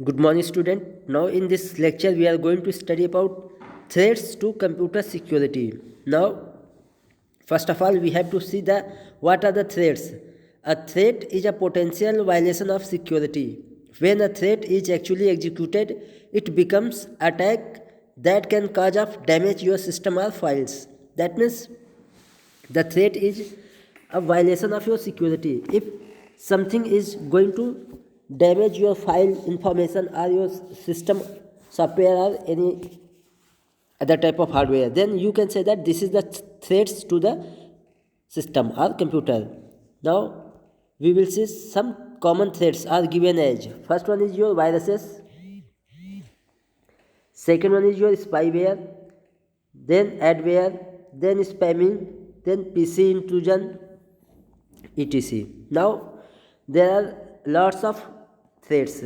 Good morning, student. Now, in this lecture, we are going to study about threats to computer security. Now, first of all, we have to see the what are the threats. A threat is a potential violation of security. When a threat is actually executed, it becomes attack that can cause of damage your system or files. That means the threat is a violation of your security. If something is going to damage your file information or your system software or any other type of hardware, then you can say that this is the threats to the system or computer. Now we will see some common threats are given as: first one is your viruses, second one is your spyware, then adware, then spamming, then PC intrusion, etc. Now there are lots of threats.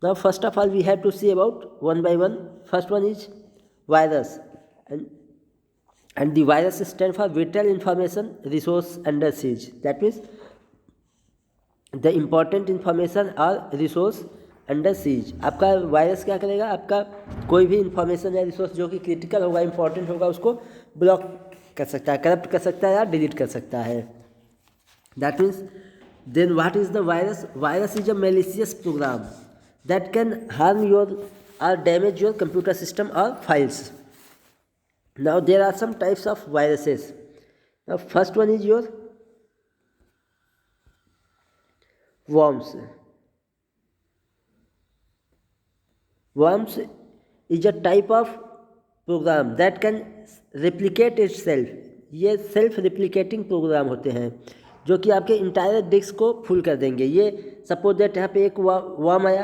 Now first of all we have to see about one by one. First one is virus, and the virus stand for vital information resource under siege. That means the important information और resource under seize. आपका virus क्या करेगा, आपका कोई भी information या resource जो कि क्रिटिकल होगा, इंपॉर्टेंट होगा, उसको ब्लॉक कर सकता है, करप्ट कर सकता है या डिलीट कर सकता है. That means then what is the virus? Virus is a malicious program that can harm your or damage your computer system or files. Now there are some types of viruses. Now first one is your worms. Worms is a type of program that can replicate itself. ये self replicating programme होते हैं जो कि आपके entire disc को full कर देंगे. ये सपोज दैट यहाँ पे एक वर्म आया,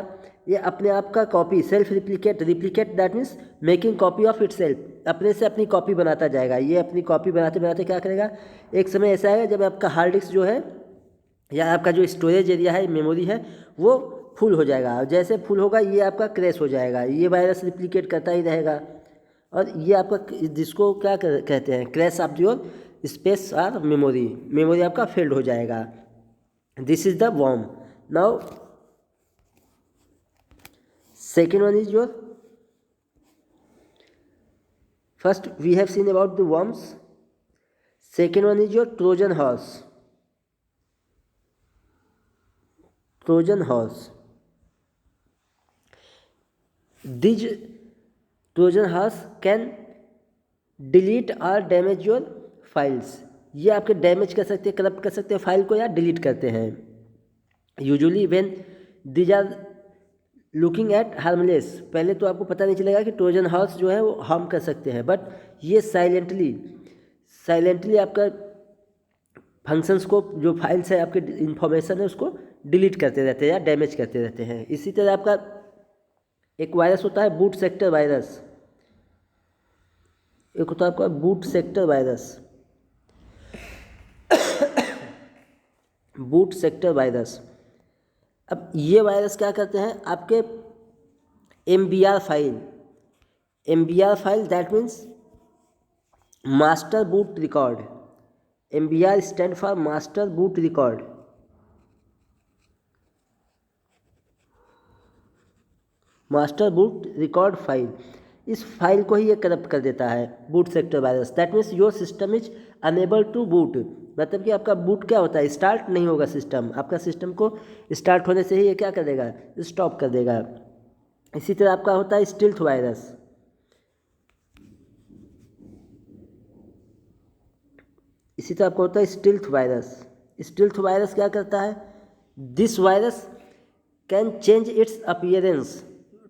ये अपने आप का copy self replicate that means making copy of it self, अपने से अपनी कॉपी बनाता जाएगा. ये अपनी कॉपी बनाते बनाते क्या करेगा, एक समय ऐसा आएगा जब आपका हार्ड डिस्क जो है या आपका जो स्टोरेज एरिया है, मेमोरी है, वो फुल हो जाएगा. और जैसे फुल होगा ये आपका क्रैश हो जाएगा. ये वायरस रिप्लिकेट करता ही रहेगा और ये आपका जिसको क्या कहते हैं, क्रैश ऑफ योर स्पेस और मेमोरी आपका फेल्ड हो जाएगा. This is the worm. Now second one is your, first we have seen about the worms. Second one is your Trojan horse. Trojan horse. These Trojan horse can delete or damage your files. ये आपके damage कर सकते हैं, corrupt कर सकते हैं file को या डिलीट करते हैं. Usually when these are looking at harmless, पहले तो आपको पता नहीं चलेगा कि ट्रोजन हॉर्स जो है वो हार्म कर सकते हैं, बट ये साइलेंटली आपका फंक्शंस को, जो फाइल्स है आपके इंफॉर्मेशन है, उसको डिलीट करते रहते हैं या डैमेज करते रहते हैं. इसी तरह आपका एक वायरस होता है बूट सेक्टर वायरस. एक होता है आपका boot sector virus. Boot sector virus. अब ये वायरस क्या करते हैं, आपके MBR file that means master boot record. MBR stand for master boot record. Master boot record file, इस फाइल को ही ये करप्ट कर देता है boot sector virus. That means your system is unable to boot. मतलब कि आपका बूट क्या होता है, स्टार्ट नहीं होगा सिस्टम. आपका सिस्टम को स्टार्ट होने से ही ये क्या कर देगा, स्टॉप कर देगा. इसी तरह आपका होता है स्टिल्थ वायरस. इसी तरह आपका होता है स्टिल्थ वायरस क्या करता है, this virus can change its appearance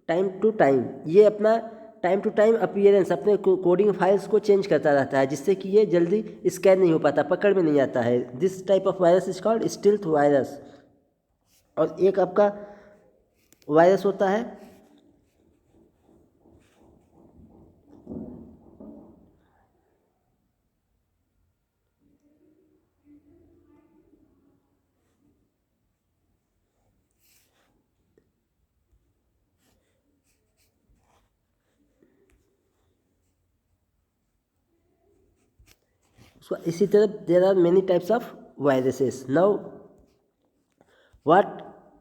time to time. ये अपना टाइम टू टाइम अपीयरेंस, अपने कोडिंग फाइल्स को चेंज करता रहता है, जिससे कि ये जल्दी स्कैन नहीं हो पाता, पकड़ में नहीं आता है. This type of virus is called stealth virus. और एक आपका वायरस होता है So इसी तरह there are many types of viruses. Now what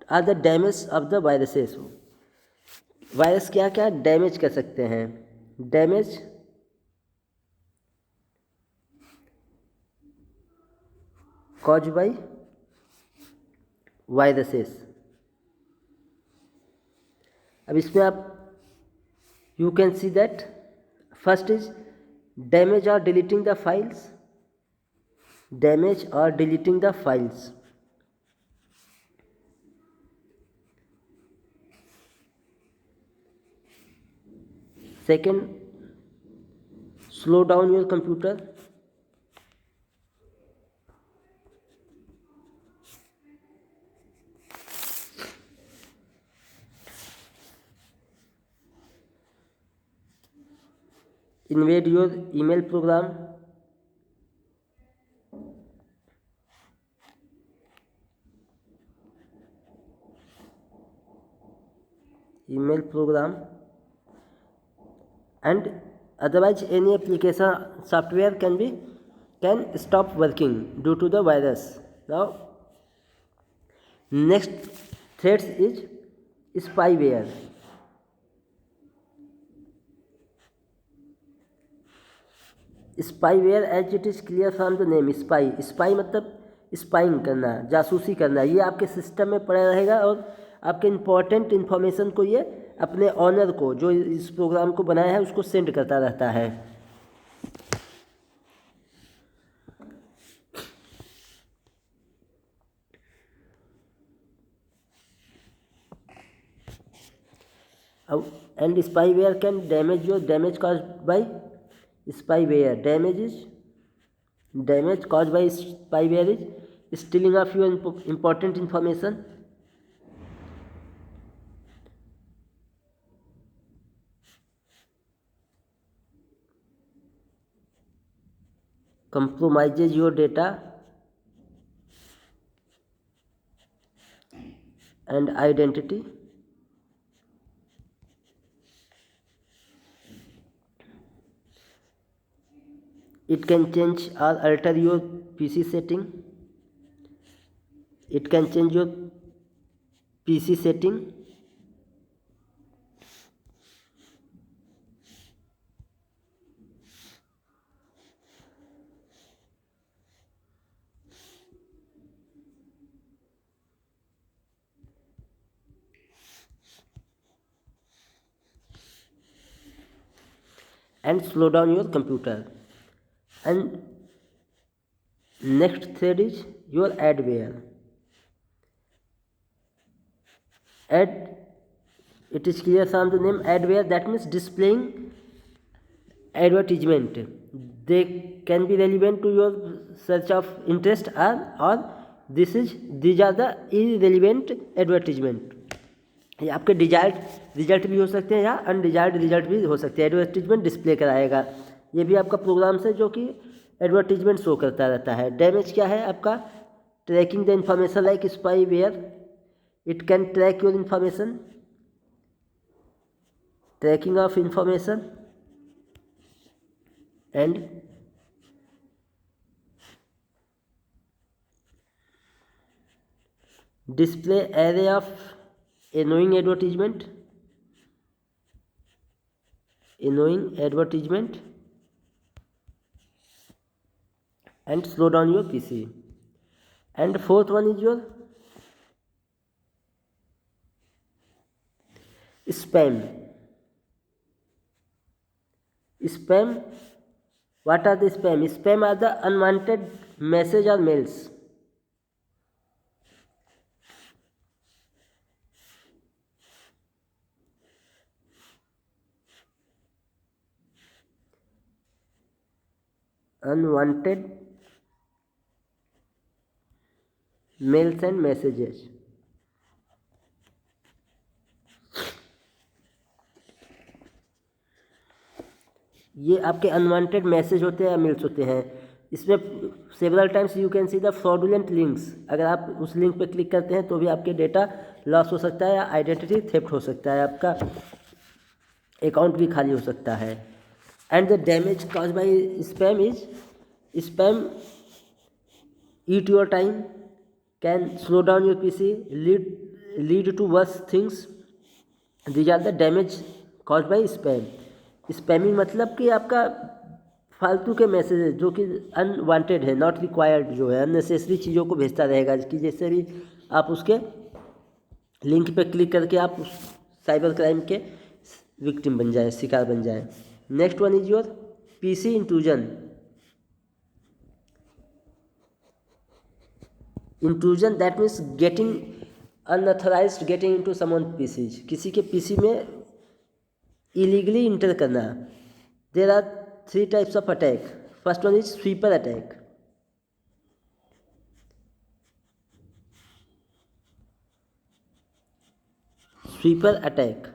are the damage of the viruses. Virus क्या क्या डैमेज कर सकते हैं? Damage cause by viruses. अब इसमें आप you can see that first is damage और डिलीटिंग द फाइल्स, डैमेज और deleting the files. Second, slow down your computer. Invade your email program। email program and otherwise any application software can stop working due to the virus. Now next threat is spyware। Spyware as it is clear from the name, spy मतलब spying करना, जासूसी करना। ये आपके system में पड़ा रहेगा और आपके इम्पॉर्टेंट इन्फॉर्मेशन को ये अपने ऑनर को, जो इस प्रोग्राम को बनाया है, उसको सेंड करता रहता है। And spyware can damage your damage caused by spyware। damage caused by spyware is stealing of your important information, compromises your data and identity, it can change or alter your PC setting, it can change your PC setting, and slow down your computer। And next thread is your adware। Ad, it is clear from the name adware, that means displaying advertisement। They can be relevant to your search of interest or these are the irrelevant advertisement। ये आपके desired result भी हो सकते हैं या undesired result भी हो सकते हैं। एडवर्टीजमेंट डिस्प्ले कराएगा, ये भी आपका प्रोग्राम से जो कि एडवर्टीजमेंट शो करता रहता है। डैमेज क्या है आपका? Tracking the information like spyware, it can track your information, tracking of information and display array of annoying advertisement and slow down your PC। and fourth one is your spam। what are the spam? Spam are the unwanted message or mails, unwanted mails and messages। ये आपके unwanted message होते हैं या mails होते हैं। इसमें several times you can see the fraudulent links. अगर आप उस लिंक पर क्लिक करते हैं तो भी आपके डेटा लॉस हो सकता है या आइडेंटिटी थेफ्ट हो सकता है, आपका अकाउंट भी खाली हो सकता है। And the damage cause bye spam is spam eat your time, can slow down your PC, lead to worse things. These are the damage caused by spam. Spamming मतलब कि आपका फालतू के मैसेजेस जो कि अनवांटेड है, नॉट रिक्वायर्ड, जो है अननेसेसरी चीज़ों को भेजता रहेगा, कि जैसे भी आप उसके लिंक पे क्लिक करके आप साइबर क्राइम के विक्टिम बन जाए, शिकार बन जाए. Next one is your PC intrusion. Intrusion that means getting unauthorized getting into someone PC. किसी के पीसी में इलीगली इंटर करना. There are 3 types of attack. First one is sweeper attack. Sweeper attack.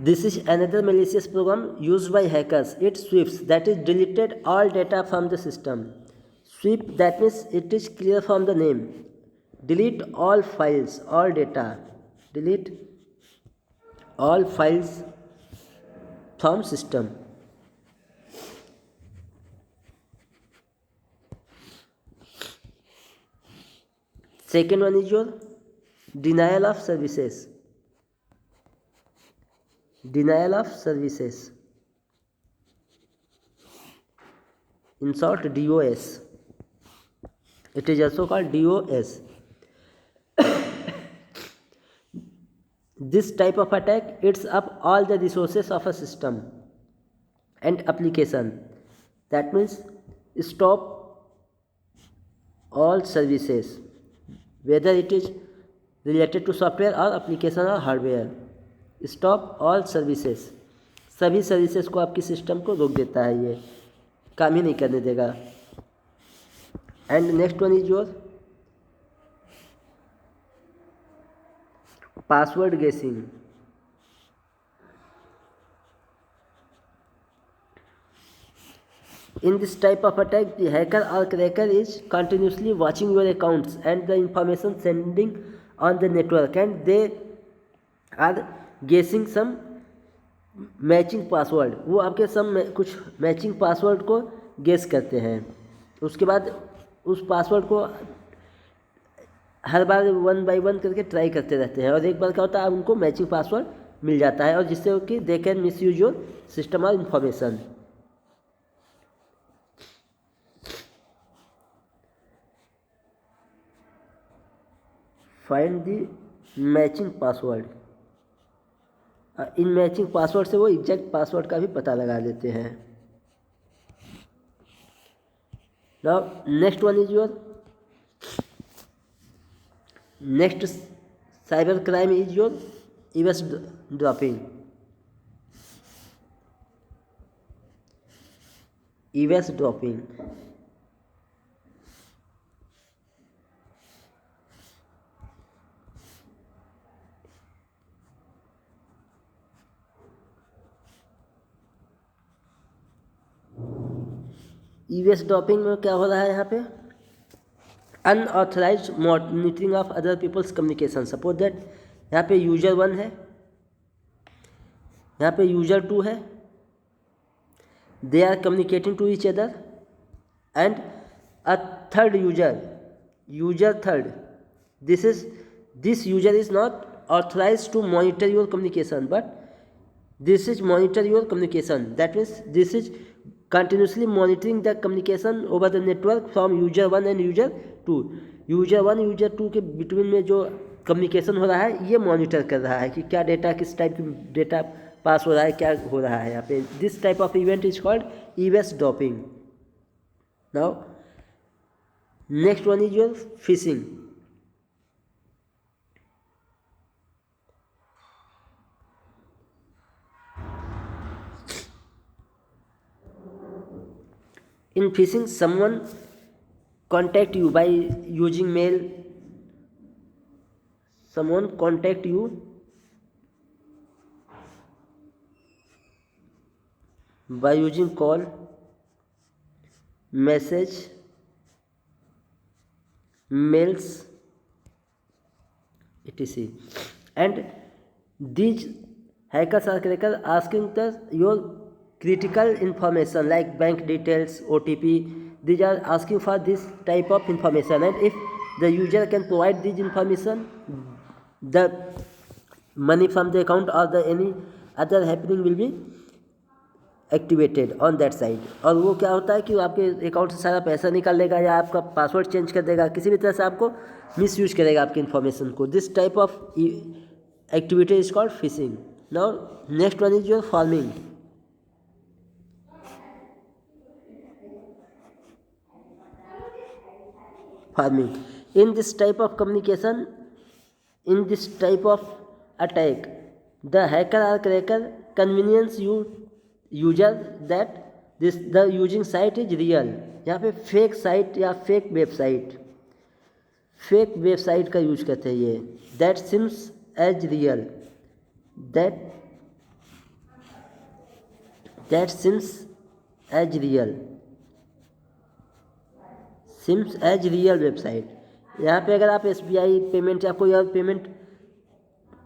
This is another malicious program used by hackers. It sweeps, that is deleted all data from the system. Sweep, that means it is clear from the name. Delete all files, all data. Delete all files from system. Second one is your denial of services. Denial of services. In short, DOS. It is also called DOS. This type of attack eats up all the resources of a system and application. That means stop all services, whether it is related to software or application or hardware. Stop all services. सभी services को आपकी system को रोक देता है, ये काम ही नहीं करने देगा. And next one is your password गेसिंग. In this type of attack, the hacker or cracker is continuously watching your accounts and the information sending on the network, and they are guessing some matching password. वो आपके कुछ matching password को guess करते हैं. उसके बाद उस password को हर बार 1 by 1 करके ट्राई करते रहते हैं, और एक बार क्या होता है, उनको मैचिंग पासवर्ड मिल जाता है, और जिससे कि they can misuse your system और information. Find the matching password. In matching password से वो एग्जैक्ट पासवर्ड का भी पता लगा लेते हैं. Now next one is your next cyber crime is your eavesdropping. Eavesdropping. Eavesdropping में क्या हो रहा है यहाँ पे, unauthorise monitoring of other people's communication. Suppose that यहाँ पे यूजर 1 है, यहाँ पे यूजर 2 है, they are communicating to each other, and a third user third, this user is not authorize to monitor your communication, but this is monitor your communication. That means this is continuously monitoring the communication over the network from user 1 and user 2. User 1 user 2 के between में जो communication हो रहा है, ये monitor कर रहा है कि क्या डेटा, किस टाइप की डेटा पास हो रहा है, क्या हो रहा है यहाँ पे. This type of event is called eavesdropping. Now next one is your phishing. In phishing, someone contact you by using mail. Someone contact you by using call, message, mails, etc. And these hackers are crackers asking your critical information like bank details, OTP. These are asking for this type of information, and if the user can provide this information, the money from the account or the any other happening will be activated on that side. और वो क्या होता है कि वो आपके account से सारा पैसा निकाल लेगा या आपका पासवर्ड चेंज कर देगा, किसी भी तरह से आपको मिस यूज करेगा आपकी इन्फॉर्मेशन को। This type of activity is called fishing. Now next one is your farming. Farming in this type of communication, in this type of attack, the hacker or cracker convenience user that the using site is real। यहाँ पे fake site या fake website का use करते हैं ये। That seems as real, that seems as real website. यहाँ पे अगर आप SBI पेमेंट या कोई और पेमेंट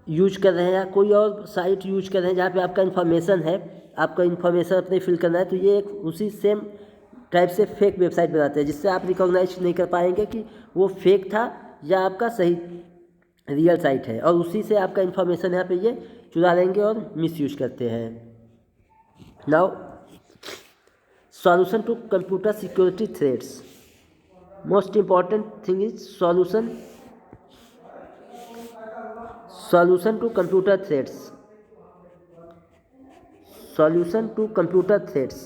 यूज कर रहे हैं या कोई और साइट यूज कर रहे हैं जहाँ पे आपका इन्फॉर्मेशन है, आपका इन्फॉर्मेशन अपने फिल करना है, तो ये एक उसी सेम टाइप से फेक वेबसाइट बनाते हैं जिससे आप रिकॉग्नाइज नहीं कर पाएंगे कि वो फेक था या आपका सही रियल साइट है, और उसी से आपका इन्फॉर्मेशन यहाँ पे ये चुरा लेंगे और मिसयूज करते हैं। Now solution to computer security threats. Most important thing is solution to computer threats। Solution to computer threats।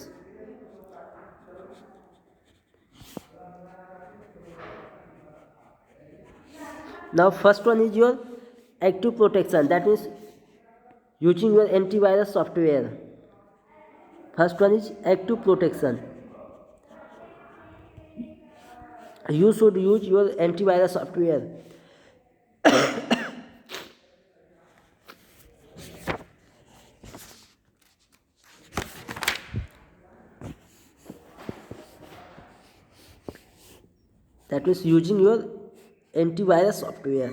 Now first one is your active protection, that means using your antivirus software। First one is active protection। You should use your antivirus software। That is using your antivirus software।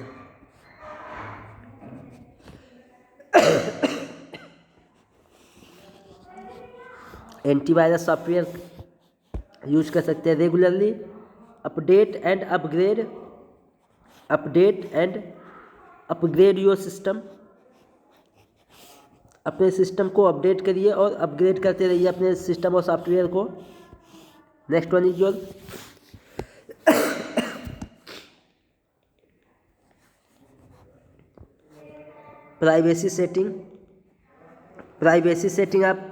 Antivirus software use कर सकते हैं regularly. Update and upgrade your system. अपने system को update करिए और upgrade करते रहिए अपने सिस्टम और सॉफ्टवेयर को। Next one is your privacy setting आप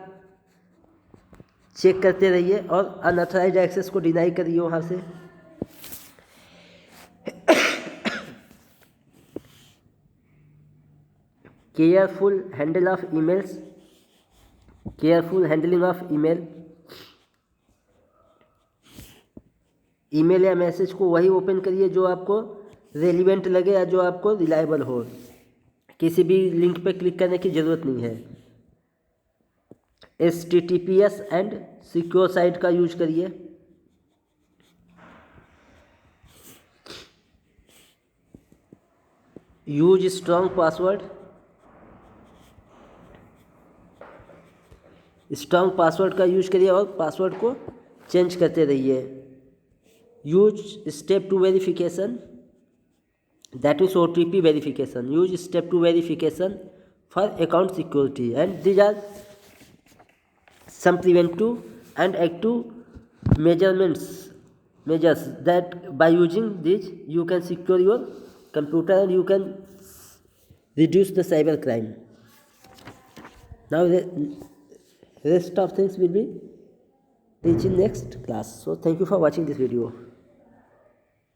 चेक करते रहिए और अनऑथराइज्ड एक्सेस को डिनाई करिए वहाँ से। केयरफुल हैंडलिंग ऑफ ईमेल या मैसेज को वही ओपन करिए जो आपको रेलिवेंट लगे या जो आपको रिलायबल हो। किसी भी लिंक पे क्लिक करने की ज़रूरत नहीं है। HTTPS एंड सिक्योर साइट का यूज करिए। यूज स्ट्रॉन्ग पासवर्ड का यूज करिए और पासवर्ड को चेंज करते रहिए। Use step two verification, that is OTP verification. Use step two verification for account security and these are some preventive and active measures that by using these you can secure your computer and you can reduce the cyber crime. Now the rest of things will be teach in next class. So thank you for watching this video.